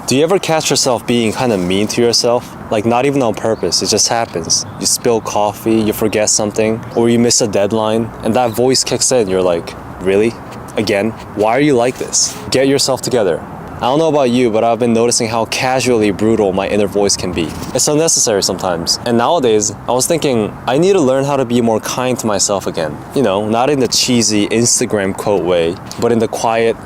Do you ever catch yourself being kind of mean to yourself? Like not even on purpose, it just happens. You spill coffee, you forget something, or you miss a deadline, and that voice kicks in. You're like, really? Again? Why are you like this? Get yourself together. I don't know about you, but I've been noticing how casually brutal my inner voice can be. It's unnecessary sometimes. And nowadays, I was thinking, I need to learn how to be more kind to myself again. You know, not in the cheesy Instagram quote way, but in the quiet,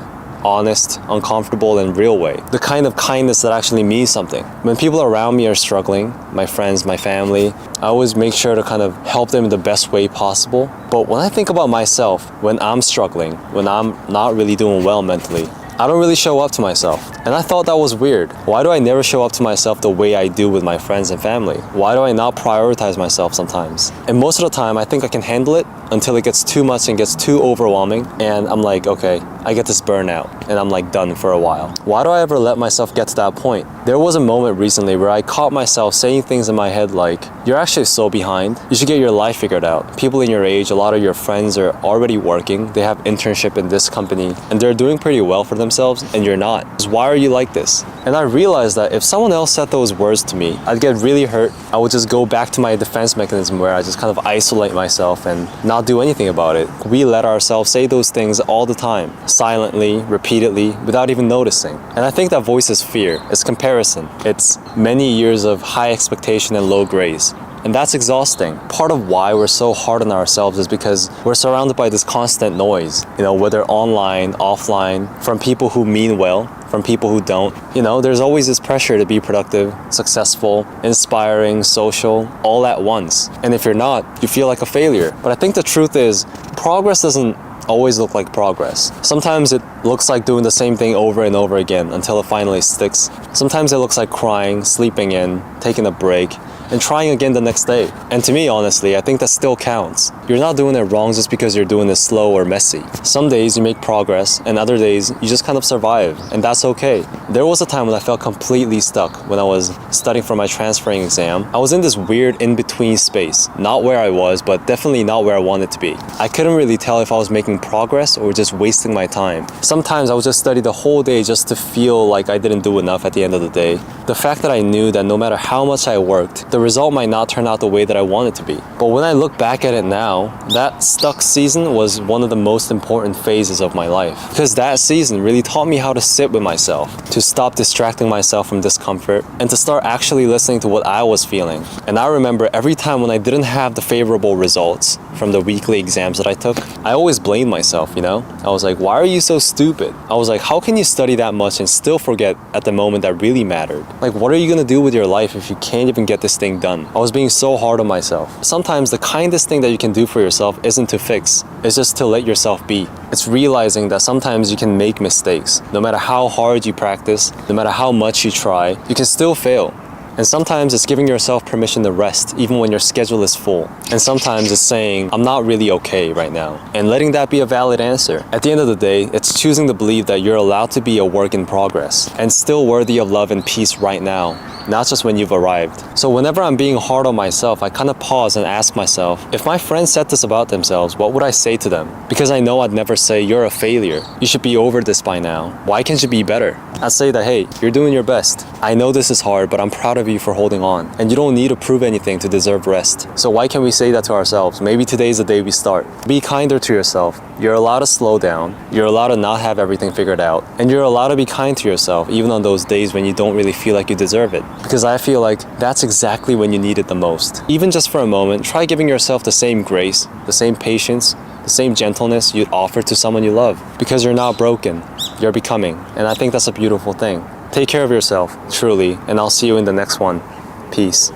honest, uncomfortable, and real way. The kind of kindness that actually means something. When people around me are struggling, my friends, my family, I always make sure to kind of help them in the best way possible. But when I think about myself, when I'm struggling, when I'm not really doing well mentally, I don't really show up to myself. And I thought that was weird. Why do I never show up to myself the way I do with my friends and family? Why do I not prioritize myself sometimes? And most of the time, I think I can handle it until it gets too much and gets too overwhelming. And I'm like, okay, I get this burnout and I'm like done for a while. Why do I ever let myself get to that point? There was a moment recently where I caught myself saying things in my head like, you're actually so behind. You should get your life figured out. People in your age, a lot of your friends are already working. They have internship in this company and they're doing pretty well for themselves and you're not. Why are you like this? And I realized that if someone else said those words to me, I'd get really hurt. I would just go back to my defense mechanism where I just kind of isolate myself and not do anything about it. We let ourselves say those things all the time, silently, repeatedly, without even noticing. And I think that voice is fear. It's comparison. It's many years of high expectation and low grades. And that's exhausting. Part of why we're so hard on ourselves is because we're surrounded by this constant noise, you know, whether online, offline, from people who mean well, from people who don't. You know, there's always this pressure to be productive, successful, inspiring, social, all at once. And if you're not, you feel like a failure. But I think the truth is, progress doesn't always look like progress. Sometimes it looks like doing the same thing over and over again until it finally sticks. Sometimes it looks like crying, sleeping in, taking a break, and trying again the next day. And to me, honestly, I think that still counts. You're not doing it wrong just because you're doing it slow or messy. Some days you make progress, and other days you just kind of survive, and that's okay. There was a time when I felt completely stuck when I was studying for my transferring exam. I was in this weird in-between space, not where I was, but definitely not where I wanted to be. I couldn't really tell if I was making progress or just wasting my time. Sometimes I would just study the whole day just to feel like I didn't do enough at the end of the day. The fact that I knew that no matter how much I worked, the result might not turn out the way that I want it to be. But when I look back at it now, that stuck season was one of the most important phases of my life. Because that season really taught me how to sit with myself, to stop distracting myself from discomfort, and to start actually listening to what I was feeling. And I remember every time when I didn't have the favorable results from the weekly exams that I took, I always blamed myself, you know? I was like, why are you so stupid? I was like, how can you study that much and still forget at the moment that really mattered? Like, what are you gonna do with your life if you can't even get this thing done? I was being so hard on myself. Sometimes the kindest thing that you can do for yourself isn't to fix, it's just to let yourself be. It's realizing that sometimes you can make mistakes. No matter how hard you practice, no matter how much you try, you can still fail. And sometimes it's giving yourself permission to rest even when your schedule is full. And sometimes it's saying, I'm not really okay right now. And letting that be a valid answer. At the end of the day, it's choosing to believe that you're allowed to be a work in progress and still worthy of love and peace right now, not just when you've arrived. So whenever I'm being hard on myself, I kind of pause and ask myself, if my friends said this about themselves, what would I say to them? Because I know I'd never say, you're a failure. You should be over this by now. Why can't you be better? I'd say that, hey, you're doing your best. I know this is hard, but I'm proud of you for holding on. And you don't need to prove anything to deserve rest. So why can't we say that to ourselves? Maybe today's the day we start. Be kinder to yourself. You're allowed to slow down. You're allowed to not have everything figured out. And you're allowed to be kind to yourself, even on those days when you don't really feel like you deserve it. Because I feel like that's exactly when you need it the most. Even just for a moment, try giving yourself the same grace, the same patience, the same gentleness you'd offer to someone you love. Because you're not broken. You're becoming. And I think that's a beautiful thing. Take care of yourself, truly, and I'll see you in the next one. Peace.